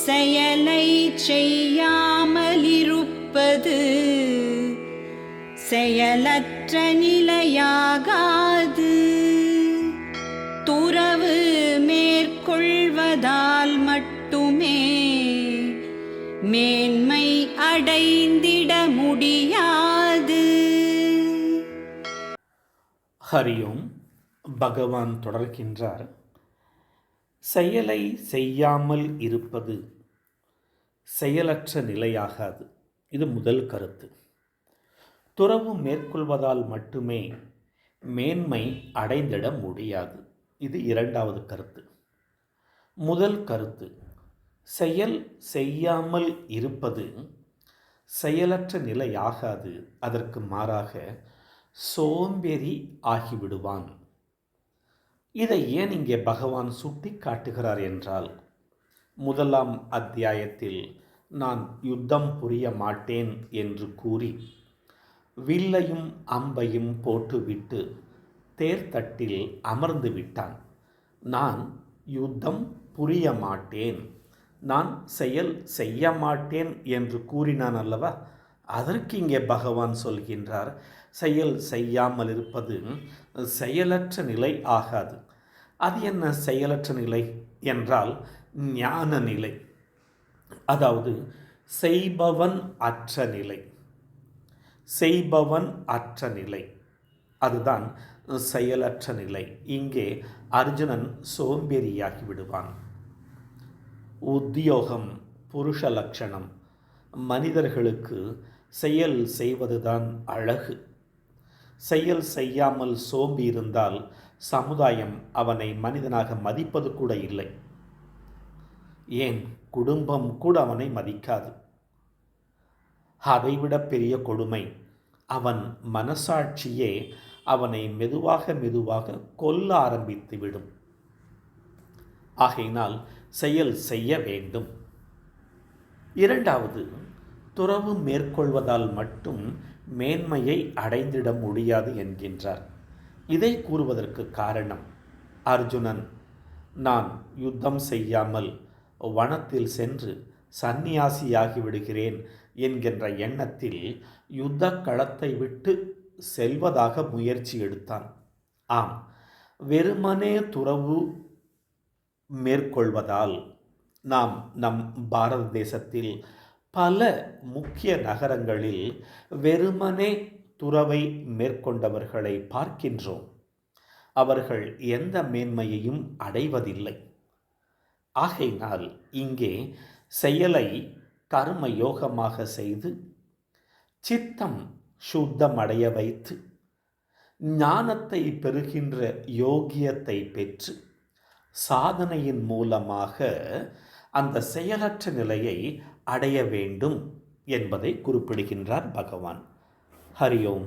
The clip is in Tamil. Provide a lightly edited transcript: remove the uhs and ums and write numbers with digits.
செயலை செய்யாமலிருப்பது செயலற்ற நிலையாகாது. துறவு மேற்கொள்வதால் மட்டுமே மேன்மை அடைந்திட முடியாது. ஹரியோம். பகவான் தொடர்கின்றார், செயலை செய்யாமல் இருப்பது செயலற்ற நிலையாகாது. இது முதல் கருத்து. துறவு மேற்கொள்வதால் மட்டுமே மேன்மை அடைந்திட முடியாது. இது இரண்டாவது கருத்து. முதல் கருத்து, செயல் செய்யாமல் இருப்பது செயலற்ற நிலையாகாது. அதற்கு மாறாக சோம்பேறி ஆகிவிடுவான். இதை ஏன் இங்கே பகவான் சுட்டி காட்டுகிறார் என்றால், முதலாம் அத்தியாயத்தில் நான் யுத்தம் புரிய மாட்டேன் என்று கூறி வில்லையும் அம்பையும் போட்டுவிட்டு தேர்தட்டில் அமர்ந்து விட்டான். நான் யுத்தம் புரிய மாட்டேன், நான் செயல் செய்ய மாட்டேன் என்று கூறினான் அல்லவா? அதற்கு இங்கே பகவான் சொல்கின்றார், செயல் செய்யாமல் இருப்பது செயலற்ற நிலை ஆகாது. அது என்ன செயலற்ற நிலை என்றால் ஞான நிலை, அதாவது செய்பவன் அற்ற நிலை. செய்பவன் அற்ற நிலை, அதுதான் செயலற்ற நிலை. இங்கே அர்ஜுனன் சோம்பேறியாகி விடுவான். உத்தியோகம் புருஷ லட்சணம். மனிதர்களுக்கு செயல் செய்வதுதான் அழகு. செயல் செய்யாமல் சோம்பி இருந்தால் சமுதாயம் அவனை மனிதனாக மதிப்பது கூட இல்லை. ஏன், குடும்பம் கூட அவனை மதிக்காது. அதைவிட பெரிய கொடுமை, அவன் மனசாட்சியே அவனை மெதுவாக மெதுவாக கொல்ல ஆரம்பித்து விடும். ஆகையினால் செயல் செய்ய வேண்டும். இரண்டாவது, துறவு மேற்கொள்வதால் மட்டும் மேன்மையை அடைந்திட முடியாது என்கின்றார். இதை கூறுவதற்கு காரணம், அர்ஜுனன் நான் யுத்தம் செய்யாமல் வனத்தில் சென்று சந்நியாசியாகி விடுகிறேன் என்கின்ற எண்ணத்தில் யுத்த களத்தை விட்டு செல்வதாக முயற்சி எடுத்தான். ஆம், வெறுமனே துறவு மேற்கொள்வதால் நாம் நம் பாரத தேசத்தில் பல முக்கிய நகரங்களில் வெறுமனே துறவை மேற்கொண்டவர்களை பார்க்கின்றோம். அவர்கள் எந்த மேன்மையையும் அடைவதில்லை. ஆகையினால் இங்கே செயலை கர்ம யோகமாக செய்து சித்தம் சுத்தமடைய வைத்து ஞானத்தை பெறுகின்ற யோகியத்தை பெற்று சாதனையின் மூலமாக அந்த செயலற்ற நிலையை அடைய வேண்டும் என்பதை குறிப்பிடுகின்றார் பகவான். ஹரியோம்.